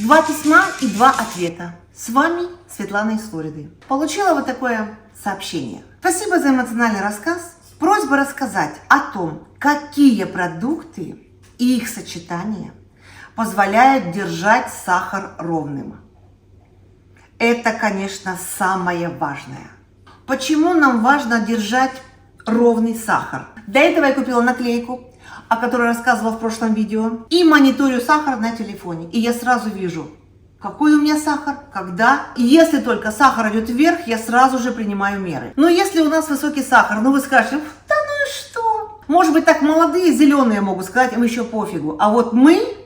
2 письма и 2 ответа. С вами Светлана из Флориды. Получила вот такое сообщение. Спасибо за эмоциональный рассказ. Просьба рассказать о том, какие продукты и их сочетания позволяют держать сахар ровным. Это, конечно, самое важное. Почему нам важно держать ровный сахар? Для этого я купила наклейку, о которой рассказывала в прошлом видео, и мониторю сахар на телефоне. И я сразу вижу, какой у меня сахар, когда. И если только сахар идет вверх, я сразу же принимаю меры. Но если у нас высокий сахар, вы скажете, да ну и что? Может быть, так молодые, зеленые могут сказать, им еще пофигу. А вот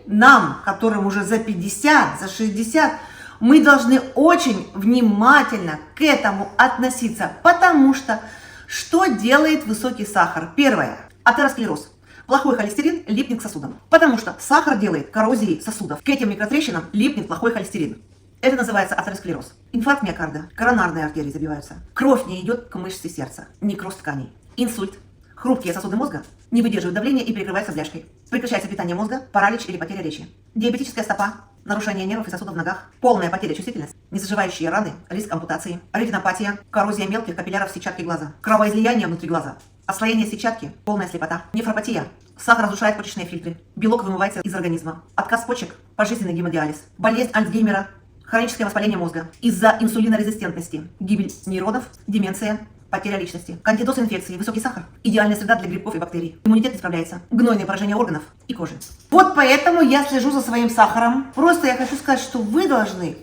нам, которым уже за 50, за 60, мы должны очень внимательно к этому относиться, потому что делает высокий сахар? Первое – атеросклероз. Плохой холестерин липнет к сосудам, потому что сахар делает коррозии сосудов. К этим микротрещинам липнет плохой холестерин. Это называется атеросклероз. Инфаркт миокарда, коронарные артерии забиваются. Кровь не идет к мышце сердца, некроз тканей. Инсульт. Хрупкие сосуды мозга не выдерживают давления и перекрываются бляшкой. Прекращается питание мозга, паралич или потеря речи. Диабетическая стопа, нарушение нервов и сосудов в ногах, полная потеря чувствительности, незаживающие раны, риск ампутации, ретинопатия, коррозия мелких капилляров сетчатки глаза, кровоизлияние внутри глаза, отслоение сетчатки, полная слепота, нефропатия, сахар разрушает почечные фильтры, белок вымывается из организма, отказ почек, пожизненный гемодиализ, болезнь Альцгеймера, хроническое воспаление мозга из-за инсулинорезистентности, гибель нейронов, деменция, потеря личности, кандидоз инфекции, высокий сахар, идеальная среда для грибков и бактерий, иммунитет не справляется, гнойное поражение органов и кожи. Вот поэтому я слежу за своим сахаром. Просто я хочу сказать, что вы должны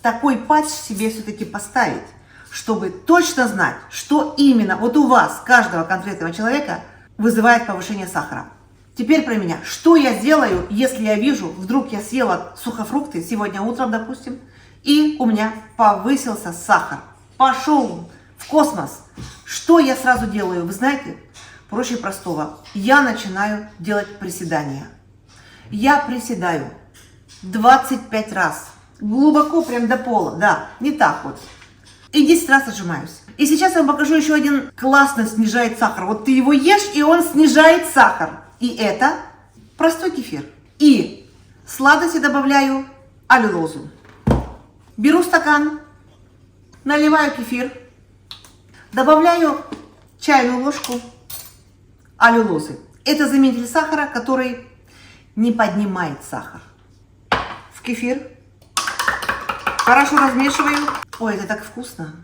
такой патч себе все-таки поставить, чтобы точно знать, что именно вот у вас, каждого конкретного человека, вызывает повышение сахара. Теперь про меня. Что я делаю, если я вижу, вдруг я съела сухофрукты сегодня утром, допустим, и у меня повысился сахар, пошел в космос. Что я сразу делаю? Вы знаете, проще простого. Я начинаю делать приседания. Я приседаю 25 раз. Глубоко, прям до пола. Да, не так вот. И 10 раз отжимаюсь. И сейчас я вам покажу еще один классно снижает сахар. Вот ты его ешь, и он снижает сахар. И это простой кефир. И сладости добавляю аллюлозу. Беру стакан, наливаю кефир, добавляю чайную ложку аллюлозы. Это заменитель сахара, который не поднимает сахар. В кефир. Хорошо размешиваю. Ой, это так вкусно.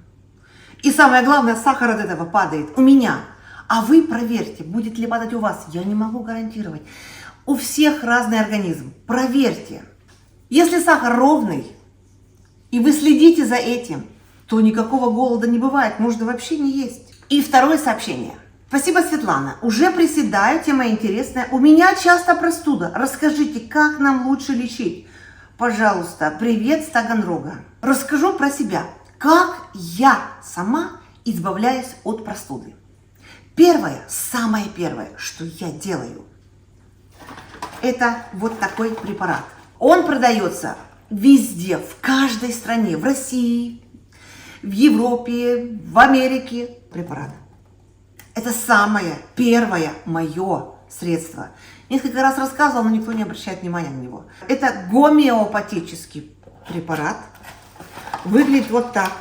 И самое главное, сахар от этого падает у меня. А вы проверьте, будет ли падать у вас. Я не могу гарантировать. У всех разный организм. Проверьте. Если сахар ровный, и вы следите за этим, то никакого голода не бывает. Можно вообще не есть. И второе сообщение. Спасибо, Светлана. Уже приседаю, тема интересная. У меня часто простуда. Расскажите, как нам лучше лечить? Пожалуйста, привет с Таганрога. Расскажу про себя. Как я сама избавляюсь от простуды. Первое, самое первое, что я делаю, это вот такой препарат. Он продается везде, в каждой стране, в России, в Европе, в Америке. Препарат. Это самое первое мое средство. Несколько раз рассказывала, но никто не обращает внимания на него. Это гомеопатический препарат. Выглядит вот так.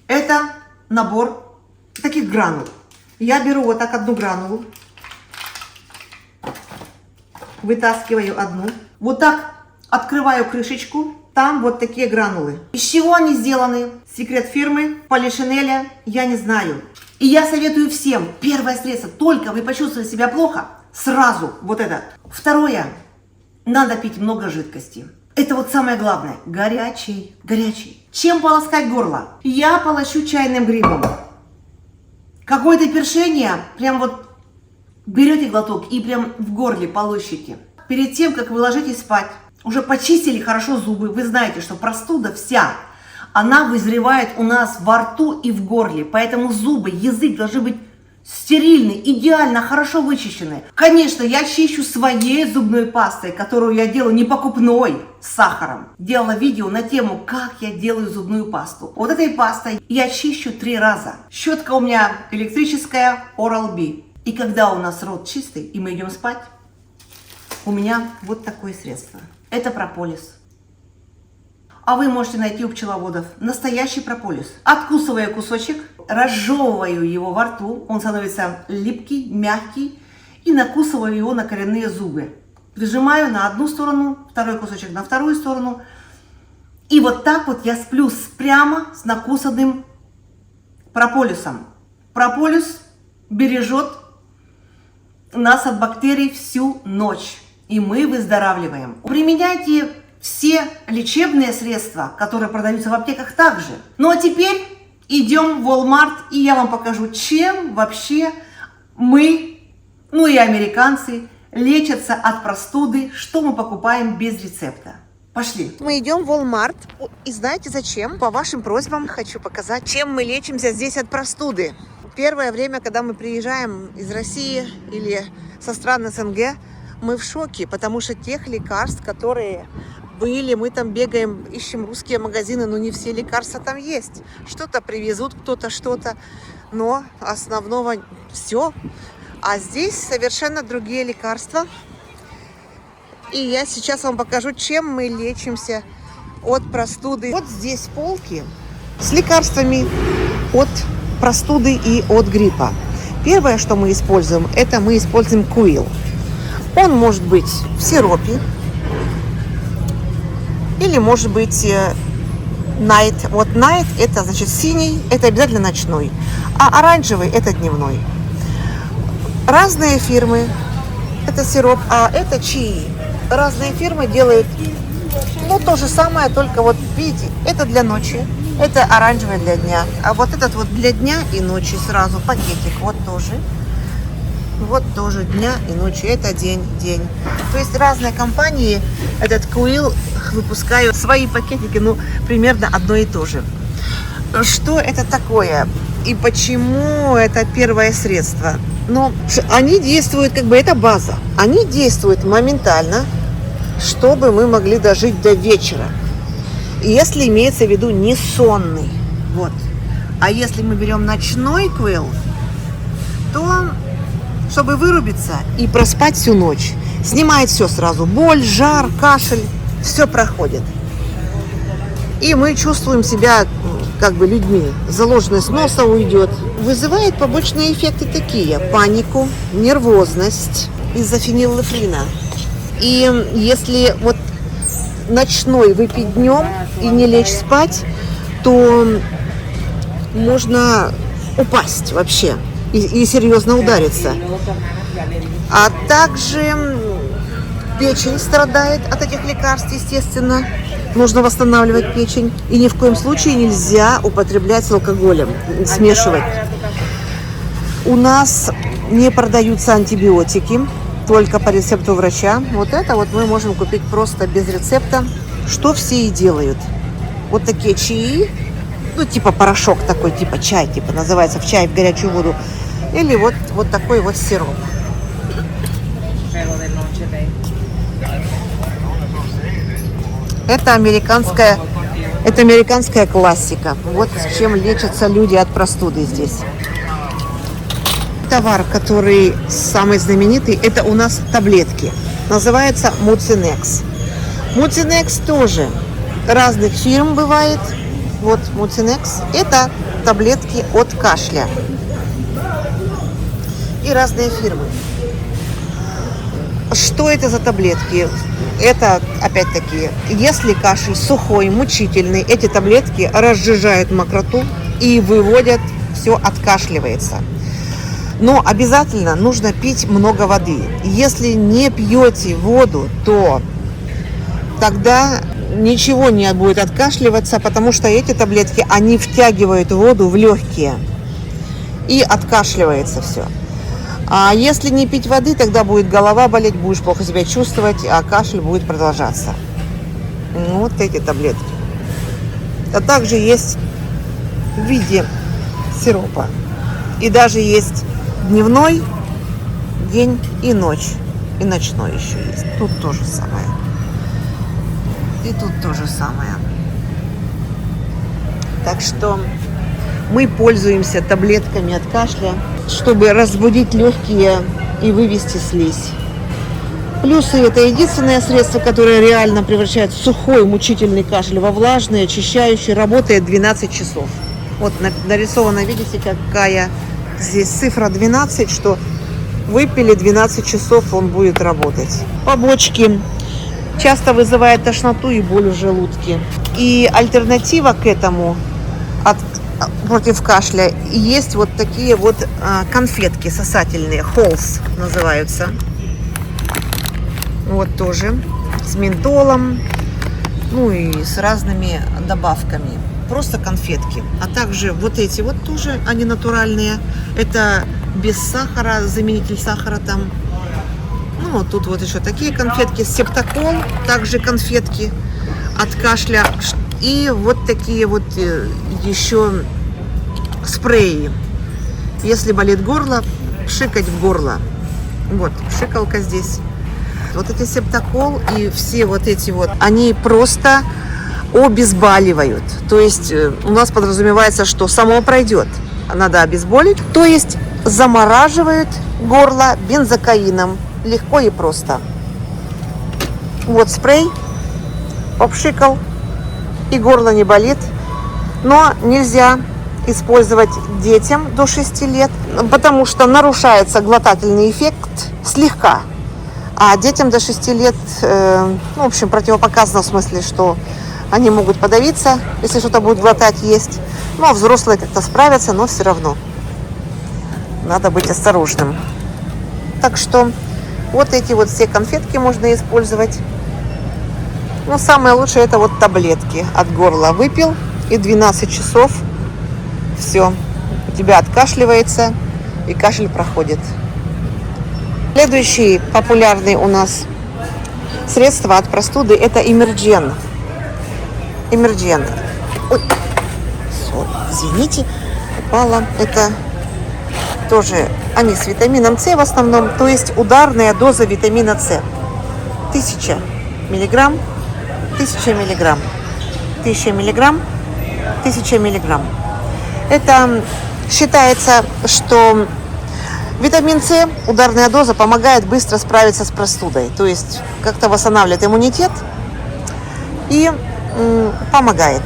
Это набор таких гранул. Я беру вот так одну гранулу, вытаскиваю одну, вот так открываю крышечку, там вот такие гранулы. Из чего они сделаны? Секрет фирмы, полишинеля, я не знаю. И я советую всем, первое средство, только вы почувствовали себя плохо, сразу вот это. Второе, надо пить много жидкости. Это вот самое главное, горячий. Чем полоскать горло? Я полощу чайным грибом. Какое-то першение, прям вот берете глоток и прям в горле полощите. Перед тем, как вы ложитесь спать, уже почистили хорошо зубы. Вы знаете, что простуда вся, она вызревает у нас во рту и в горле. Поэтому зубы, язык должны быть стерильный, идеально, хорошо вычищенный. Конечно, я чищу своей зубной пастой, которую я делаю не покупной, с сахаром. Делала видео на тему, как я делаю зубную пасту. Вот этой пастой я чищу 3 раза. Щетка у меня электрическая Oral-B. И когда у нас рот чистый, и мы идем спать, у меня вот такое средство. Это прополис. А вы можете найти у пчеловодов настоящий прополис. Откусываю кусочек, разжевываю его во рту, он становится липкий, мягкий, и накусываю его на коренные зубы. Прижимаю на одну сторону, второй кусочек на вторую сторону. И вот так вот я сплю прямо с накусанным прополисом. Прополис бережет нас от бактерий всю ночь, и мы выздоравливаем. Применяйте все лечебные средства, которые продаются в аптеках также. Ну а теперь идем в Walmart, и я вам покажу, чем вообще мы, ну и американцы, лечатся от простуды, что мы покупаем без рецепта. Пошли. Мы идем в Walmart, и знаете зачем? По вашим просьбам хочу показать, чем мы лечимся здесь от простуды. Первое время, когда мы приезжаем из России или со стран СНГ, мы в шоке, потому что тех лекарств, которые были, мы там бегаем, ищем русские магазины, но не все лекарства там есть. Что-то привезут, кто-то что-то, но основного все. А здесь совершенно другие лекарства. И я сейчас вам покажу, чем мы лечимся от простуды. Вот здесь полки с лекарствами от простуды и от гриппа. Первое, что мы используем, это мы используем Quil. Он может быть в сиропе, или может быть Night. Вот Night это значит синий, это обязательно ночной, а оранжевый это дневной. Разные фирмы, это сироп, а это чаи. Разные фирмы делают, ну, то же самое, только вот видите, это для ночи, это оранжевый для дня, а вот этот вот для дня и ночи сразу пакетик, вот тоже дня и ночи, это день. То есть разные компании этот Quil выпускают свои пакетики, ну, примерно одно и то же. Что это такое и почему это первое средство? Ну, они действуют, как бы это база, они действуют моментально, чтобы мы могли дожить до вечера. Если имеется в виду не сонный, вот. А если мы берем ночной Quil, то чтобы вырубиться и проспать всю ночь, снимает все сразу, боль, жар, кашель, все проходит. И мы чувствуем себя как бы людьми, заложенность носа уйдет. Вызывает побочные эффекты такие: панику, нервозность из-за фениллефрина. И если вот ночной выпить днем и не лечь спать, то можно упасть вообще и серьезно удариться. А также печень страдает от этих лекарств, естественно. Нужно восстанавливать печень. И ни в коем случае нельзя употреблять с алкоголем, смешивать. У нас не продаются антибиотики, только по рецепту врача. Вот это вот мы можем купить просто без рецепта, что все и делают. Вот такие чаи, ну типа порошок такой, типа чай, типа называется в чай, в горячую воду. Или вот такой вот сироп. Это американская классика. Вот с чем лечатся люди от простуды здесь. Товар, который самый знаменитый, это у нас таблетки. Называется Mucinex. Mucinex тоже разных фирм бывает. Вот Mucinex. Это таблетки от кашля. И разные фирмы. Что это за таблетки? Это, опять-таки, если кашель сухой, мучительный, эти таблетки разжижают мокроту и выводят, все откашливается. Но обязательно нужно пить много воды. Если не пьете воду, то тогда ничего не будет откашливаться, потому что эти таблетки, они втягивают воду в легкие и откашливается все. А если не пить воды, тогда будет голова болеть, будешь плохо себя чувствовать, а кашель будет продолжаться. Вот эти таблетки. А также есть в виде сиропа. И даже есть дневной, день и ночь. И ночной еще есть. Тут то же самое. И тут то же самое. Так что мы пользуемся таблетками от кашля, чтобы разбудить легкие и вывести слизь. Плюсы — это единственное средство, которое реально превращает сухой мучительный кашель во влажный, очищающий, работает 12 часов. Вот нарисовано, видите, какая здесь цифра 12, что выпили 12 часов, он будет работать. Побочки часто вызывает тошноту и боль в желудке. И альтернатива к этому против кашля есть вот такие вот конфетки сосательные, Halls называются. Вот тоже с ментолом, ну и с разными добавками. Просто конфетки. А также вот эти вот тоже, они натуральные. Это без сахара, заменитель сахара там. Ну, вот тут вот еще такие конфетки. Септакол, также конфетки от кашля. И вот такие вот еще спреи. Если болит горло, пшикать в горло. Вот, пшикалка здесь. Вот эти септакол и все вот эти вот, они просто обезболивают. То есть у нас подразумевается, что само пройдет. Надо обезболить. То есть замораживают горло бензокаином. Легко и просто. Вот спрей. Попшикал. И горло не болит. Но нельзя использовать детям до 6 лет, потому что нарушается глотательный эффект слегка. А детям до 6 лет, в общем, противопоказано в смысле, что они могут подавиться, если что-то будет глотать, есть. Ну, а взрослые как-то справятся, но все равно надо быть осторожным. Так что вот эти вот все конфетки можно использовать. Но самое лучшее — это вот таблетки от горла. Выпил, и 12 часов все, у тебя откашливается, и кашель проходит. Следующий популярный у нас средство от простуды — это Имерджен. Имерджен. Ой, извините, упала. Это тоже, они с витамином С в основном, то есть ударная доза витамина С. 1000 миллиграмм, 1000 миллиграмм, 1000 миллиграмм, 1000 миллиграмм. Это считается, что витамин С, ударная доза, помогает быстро справиться с простудой. То есть как-то восстанавливает иммунитет и помогает.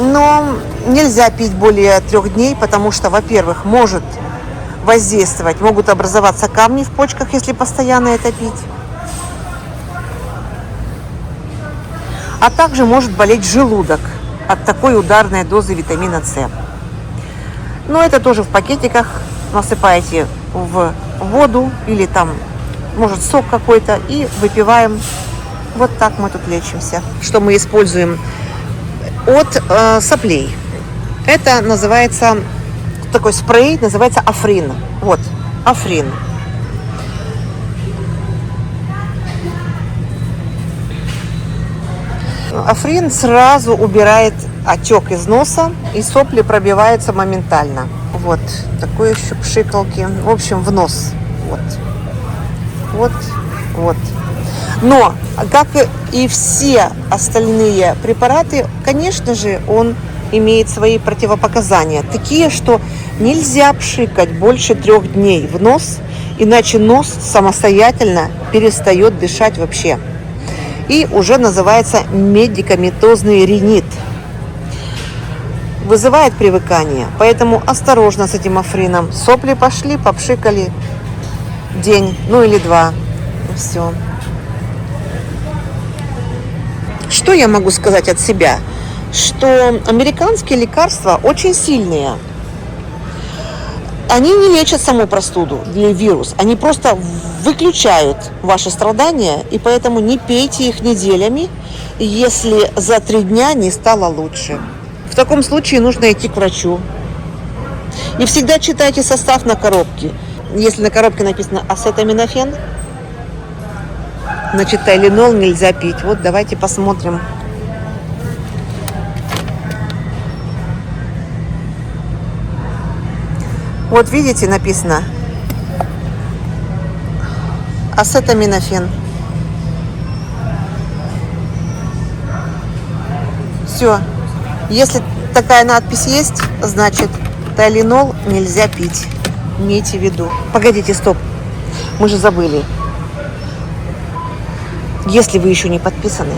Но нельзя пить более 3 дней, потому что, во-первых, может воздействовать, могут образоваться камни в почках, если постоянно это пить. А также может болеть желудок от такой ударной дозы витамина С. Но это тоже в пакетиках. Насыпаете в воду или там, может, сок какой-то, и выпиваем. Вот так мы тут лечимся. Что мы используем от соплей? Это называется, такой спрей, называется Африн. Вот, Африн. Африн сразу убирает отек из носа, и сопли пробиваются моментально. Вот, такой еще пшикалки. В общем, в нос. Вот. Вот, вот. Но, как и все остальные препараты, конечно же, он имеет свои противопоказания. Такие, что нельзя пшикать больше 3 дней в нос, иначе нос самостоятельно перестает дышать вообще. И уже называется медикаментозный ринит. Вызывает привыкание, поэтому осторожно с этим Африном. Сопли пошли, попшикали день, ну или 2, и все. Что я могу сказать от себя? Что американские лекарства очень сильные. Они не лечат саму простуду или вирус, они просто выключают ваши страдания, и поэтому не пейте их неделями, если за 3 дня не стало лучше. В таком случае нужно идти к врачу. И всегда читайте состав на коробке. Если на коробке написано ацетаминофен, значит, тайленол нельзя пить. Вот давайте посмотрим. Вот видите, написано ацетаминофен. Все. Если такая надпись есть, значит, тайленол нельзя пить. Имейте в виду. Погодите, стоп. Мы же забыли. Если вы еще не подписаны,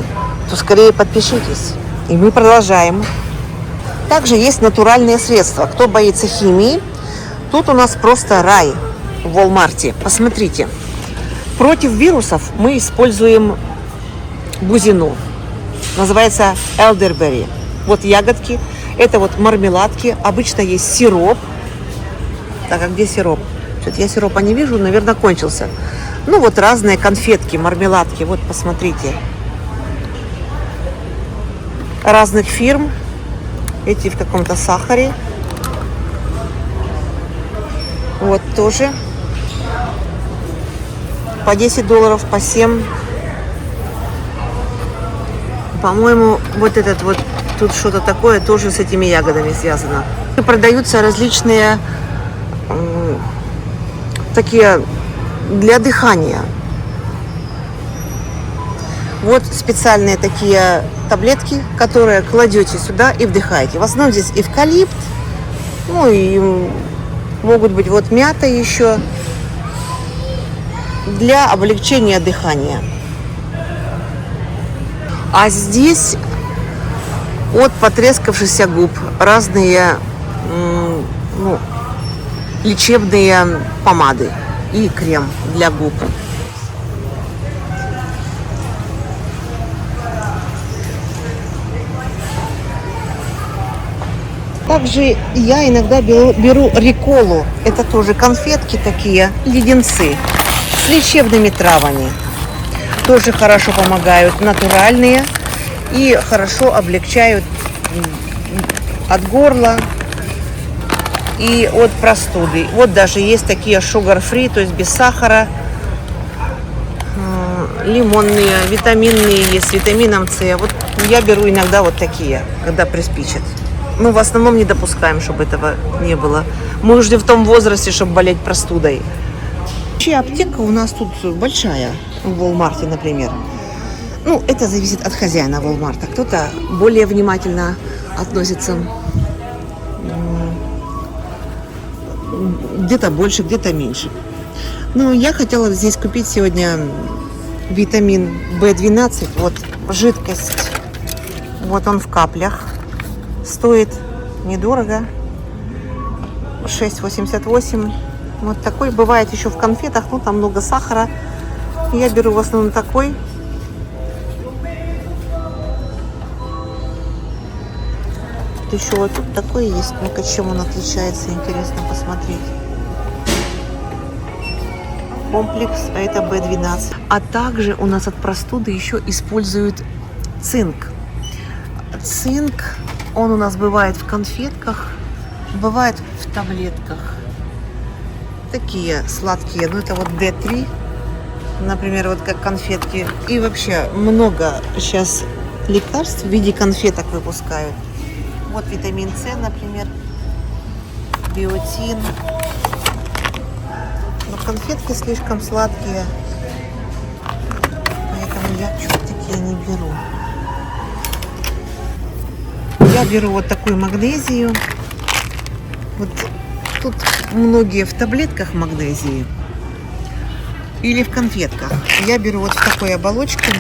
то скорее подпишитесь. И мы продолжаем. Также есть натуральные средства. Кто боится химии, тут у нас просто рай в Walmart. Посмотрите. Против вирусов мы используем бузину. Называется elderberry. Вот ягодки. Это вот мармеладки. Обычно есть сироп. Так, а где сироп? Что-то я сиропа не вижу, наверное, кончился. Ну вот разные конфетки, мармеладки. Вот посмотрите. Разных фирм. Эти в каком-то сахаре. Вот тоже. По $10, по 7. По-моему, вот этот вот, тут что-то такое тоже с этими ягодами связано. Продаются различные такие для дыхания. Вот специальные такие таблетки, которые кладете сюда и вдыхаете. В основном здесь эвкалипт, ну и могут быть вот мята еще для облегчения дыхания. А здесь от потрескавшихся губ разные лечебные помады и крем для губ. Также я иногда беру риколу. Это тоже конфетки такие, леденцы с лечебными травами. Тоже хорошо помогают, натуральные и хорошо облегчают от горла и от простуды. Вот даже есть такие sugar-free, то есть без сахара, лимонные, витаминные, есть с витамином С. Вот я беру иногда вот такие, когда приспичит. Мы в основном не допускаем, чтобы этого не было. Мы уже в том возрасте, чтобы болеть простудой. Вообще аптека у нас тут большая, в Walmart, например. Ну, это зависит от хозяина Walmart. Кто-то более внимательно относится. Где-то больше, где-то меньше. Но я хотела здесь купить сегодня витамин В12. Вот жидкость. Вот он в каплях. Стоит недорого. 6,88. Вот такой бывает еще в конфетах, но там много сахара. Я беру в основном такой. Еще вот тут такой есть. Ну-ка, чем он отличается, интересно посмотреть. Комплекс, а это B12. А также у нас от простуды еще используют цинк. Цинк, он у нас бывает в конфетках, бывает в таблетках. Такие сладкие, ну это вот D3, например, вот как конфетки. И вообще много сейчас лекарств в виде конфеток выпускают. Вот витамин С, например, биотин. Но конфетки слишком сладкие, поэтому я что-то такие не беру. Я беру вот такую магнезию. Вот тут многие в таблетках магнезии или в конфетках. Я беру вот в такой оболочке.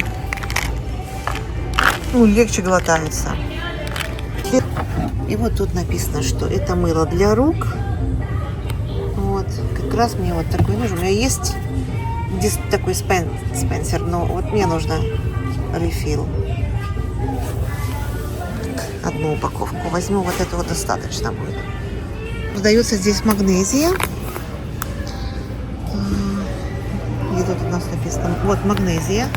Ну, легче глотается. И вот тут написано, что это мыло для рук. Вот. Как раз мне вот такой нужен. У меня есть здесь такой Спенсер, но вот мне нужно рефил. Одну упаковку возьму, вот этого достаточно будет. Продается здесь магнезия. И тут у нас написано, вот магнезия.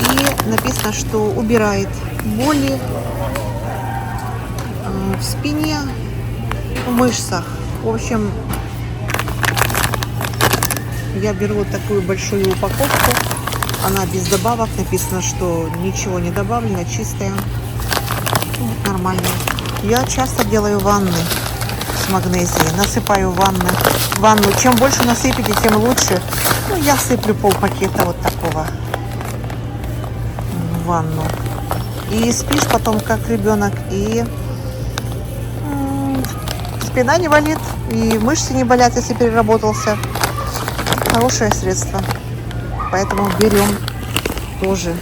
И написано, что убирает боли в спине, в мышцах. В общем, я беру вот такую большую упаковку. Она без добавок. Написано, что ничего не добавлено, чистая. Вот, нормально. Я часто делаю ванны с магнезией. Насыпаю в ванну. Чем больше насыпите, тем лучше. Ну, я сыплю полпакета вот такого в ванну. И спишь потом как ребенок. И спина не болит. И мышцы не болят, если переработался. Хорошее средство. Поэтому берем. тоже.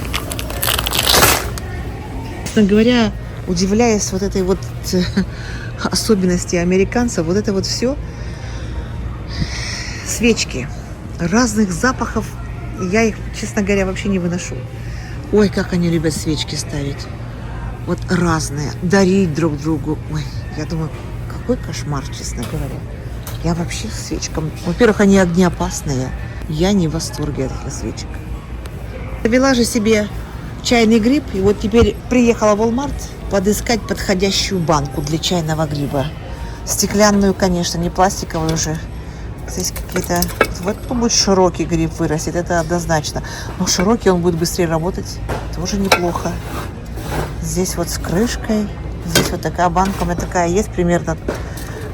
Честно говоря, удивляясь вот этой вот особенности американцев, вот это вот все свечки разных запахов, я их, честно говоря, вообще не выношу. Ой, как они любят свечки ставить. Вот разные, дарить друг другу. Ой, я думаю, какой кошмар, честно говоря. Я вообще с свечкам... Во-первых, они огнеопасные. Я не в восторге от этих свечек. Завела же себе чайный гриб, и вот теперь приехала в Walmart подыскать подходящую банку для чайного гриба. Стеклянную, конечно, не пластиковую уже. Здесь какие-то... Вот будет широкий гриб вырастет, это однозначно. Но широкий он будет быстрее работать, тоже неплохо. Здесь вот с крышкой, здесь вот такая банка, у меня такая есть примерно.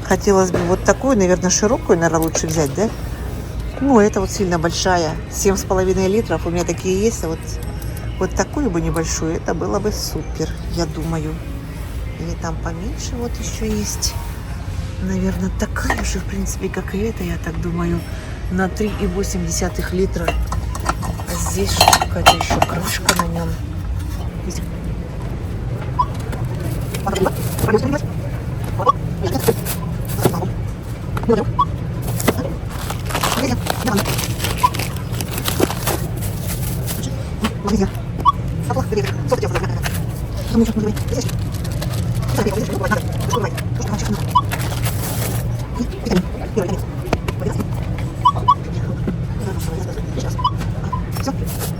Хотелось бы вот такую, наверное, широкую, наверное, лучше взять, да? Ну, это вот сильно большая, 7,5 литров, у меня такие есть, а вот такую бы небольшую, это было бы супер, я думаю. Или там поменьше вот еще есть. Наверное, такая же, в принципе, как и эта, я так думаю, на 3,8 литра. А здесь какая-то еще крышка на нем.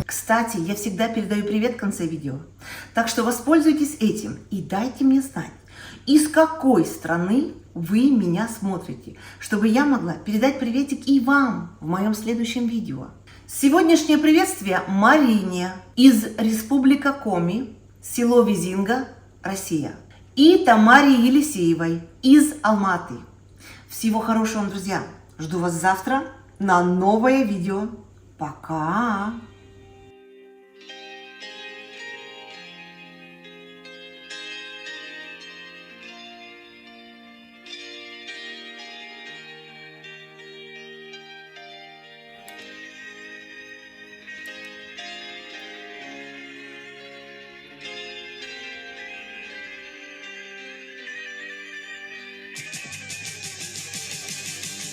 Кстати, я всегда передаю привет в конце видео. Так что воспользуйтесь этим и дайте мне знать, из какой страны вы меня смотрите, чтобы я могла передать приветик и вам в моем следующем видео. Сегодняшнее приветствие Марине из Республика Коми, село Визинга, Россия. И Тамаре Елисеевой из Алматы. Всего хорошего вам, друзья. Жду вас завтра на новое видео. Пока!